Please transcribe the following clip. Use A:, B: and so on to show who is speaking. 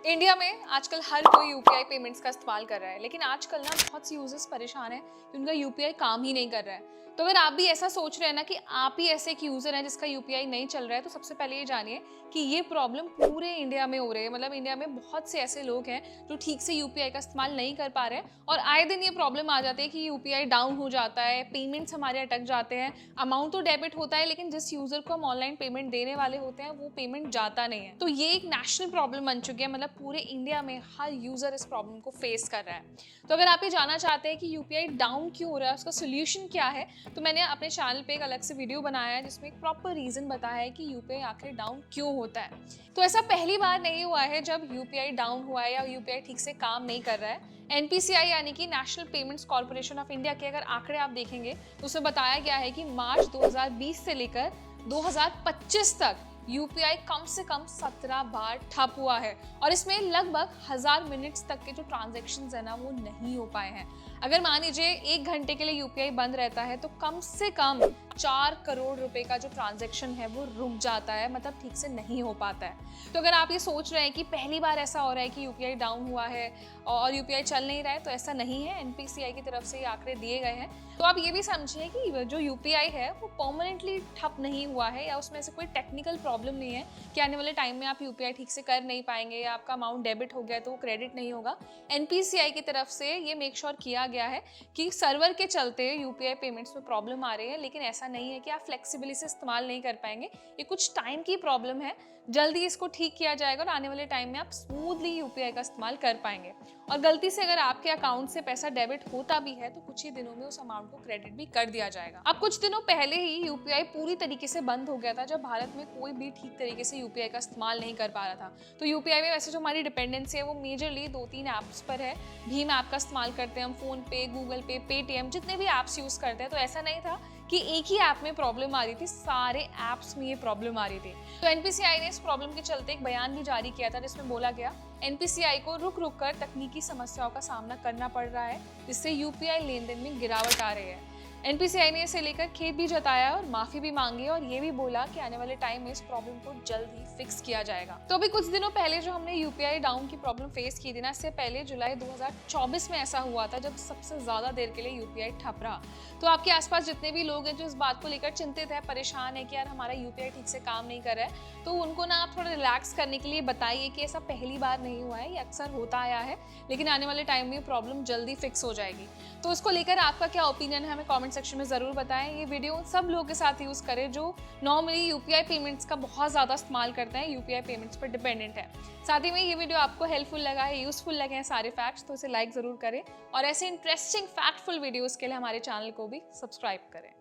A: India में आजकल हर कोई यूपीआई पेमेंट्स का इस्तेमाल कर रहा है, लेकिन आजकल ना बहुत सी यूजर्स परेशान हैं कि उनका यूपीआई काम ही नहीं कर रहा है। तो अगर आप भी ऐसा सोच रहे हैं ना कि आप ही ऐसे एक यूजर हैं जिसका यूपीआई नहीं चल रहा है, तो सबसे पहले ये जानिए कि ये प्रॉब्लम पूरे इंडिया में हो रही है। मतलब इंडिया में बहुत से ऐसे लोग हैं जो ठीक से यूपीआई का इस्तेमाल नहीं कर पा रहे हैं और आए दिन ये प्रॉब्लम आ जाती है कि यूपीआई डाउन हो जाता है, पेमेंट्स हमारे अटक जाते हैं। अमाउंट तो डेबिट होता है, लेकिन जिस यूजर को हम ऑनलाइन पेमेंट देने वाले होते हैं वो पेमेंट जाता नहीं है। तो ये एक नेशनल प्रॉब्लम बन चुकी है। मतलब पूरे इंडिया में हर यूजर इस प्रॉब्लम को फेस कर रहा है। तो अगर आप ये जानना चाहते हैं कि यूपीआई डाउन क्यों हो रहा है, उसका सोल्यूशन क्या है, तो मैंने अपने चैनल पे एक अलग से वीडियो बनाया है जिसमें एक प्रॉपर रीजन बताया है कि यूपीआई आखिर डाउन क्यों होता है। तो ऐसा पहली बार नहीं हुआ है जब यूपीआई डाउन हुआ है या यूपीआई ठीक से काम नहीं कर रहा है। एनपीसीआई यानी कि national payments corporation of India के अगर आंकड़े आप देखेंगे तो उसमें बताया गया है कि मार्च 2020 से लेकर 2025 तक यूपीआई कम से कम 17 बार ठप हुआ है और इसमें लगभग 1000 मिनट्स तक के जो ट्रांजैक्शंस है ना वो नहीं हो पाए हैं। अगर मान लीजिए 1 घंटे के लिए यूपीआई बंद रहता है तो कम से कम 4 करोड़ रुपए का जो ट्रांजैक्शन है वो रुक जाता है, मतलब ठीक से नहीं हो पाता है। तो अगर आप ये सोच रहे हैं कि पहली बार ऐसा हो रहा है कि यूपीआई डाउन हुआ है और यूपीआई चल नहीं रहा है, तो ऐसा नहीं है। एनपीसीआई की तरफ से ये आंकड़े दिए गए हैं। तो आप ये भी समझिए कि जो यूपीआई है वो परमानेंटली ठप नहीं हुआ है या उसमें से कोई टेक्निकल प्रॉब्लम नहीं है कि आने वाले टाइम में आप यूपीआई ठीक से कर नहीं पाएंगे या आपका अमाउंट डेबिट हो गया तो वो क्रेडिट नहीं होगा। एनपीसीआई की तरफ से ये मेक श्योर किया गया है कि सर्वर के चलते यूपीआई पेमेंट्स में प्रॉब्लम आ रही है, लेकिन ऐसा नहीं है कि आप फ्लेक्सिबिलिटी से इस्तेमाल नहीं कर पाएंगे। ये कुछ टाइम की प्रॉब्लम है, जल्दी इसको ठीक किया जाएगा और आने वाले टाइम में आप स्मूथली यूपीआई का इस्तेमाल कर पाएंगे। और गलती से अगर आपके अकाउंट से पैसा डेबिट होता भी है तो कुछ ही दिनों में उस अमाउंट को क्रेडिट भी कर दिया जाएगा। अब कुछ दिनों पहले ही यूपीआई पूरी तरीके से बंद हो गया था जब भारत में कोई भी ठीक तरीके से यूपीआई का इस्तेमाल नहीं कर पा रहा था। तो यूपीआई में वैसे जो हमारी डिपेंडेंसी है वो मेजरली 2-3 ऐप्स पर है। भीम ऐप का इस्तेमाल करते हैं हम, फोन पे, गूगल पे, पेटीएम, जितने भी ऐप्स यूज करते हैं। तो ऐसा नहीं था कि एक ही ऐप में प्रॉब्लम आ रही थी, सारे ऐप्स में ये प्रॉब्लम आ रही थी। तो एनपीसीआई ने इस प्रॉब्लम के चलते एक बयान भी जारी किया था जिसमें बोला गया एनपीसीआई को रुक रुक कर तकनीकी समस्याओं का सामना करना पड़ रहा है, जिससे यूपीआई लेन देन में गिरावट आ रही है। एनपीसीआई ने इसे लेकर खेद भी जताया और माफी भी मांगी और ये भी बोला कि आने वाले टाइम में इस प्रॉब्लम को जल्द ही फिक्स किया जाएगा। तो अभी कुछ दिनों पहले जो हमने यूपीआई डाउन की प्रॉब्लम फेस की थी ना, इससे पहले जुलाई 2024 में ऐसा हुआ था जब सबसे ज्यादा देर के लिए यूपीआई ठप रहा। तो आपके आसपास जितने भी लोग हैं जो इस बात को लेकर चिंतित है, परेशान है कि यार हमारा यूपीआई ठीक से काम नहीं कर रहा है, तो उनको ना आप थोड़ा रिलैक्स करने के लिए बताइए कि ऐसा पहली बार नहीं हुआ है, ये अक्सर होता आया है, लेकिन आने वाले टाइम में प्रॉब्लम जल्दी फिक्स हो जाएगी। तो इसको लेकर आपका क्या ओपिनियन है हमें कमेंट सेक्शन में जरूर बताएं। ये वीडियो सब लोगों के साथ यूज करें जो नॉर्मली यूपीआई पेमेंट्स का बहुत ज्यादा इस्तेमाल करते हैं, यूपीआई पेमेंट्स पर डिपेंडेंट है। साथ ही में ये वीडियो आपको हेल्पफुल लगा है, यूजफुल लगे हैं सारे फैक्ट्स, तो इसे लाइक जरूर करें और ऐसे इंटरेस्टिंग फैक्टफुल वीडियोस के लिए हमारे चैनल को भी सब्सक्राइब करें।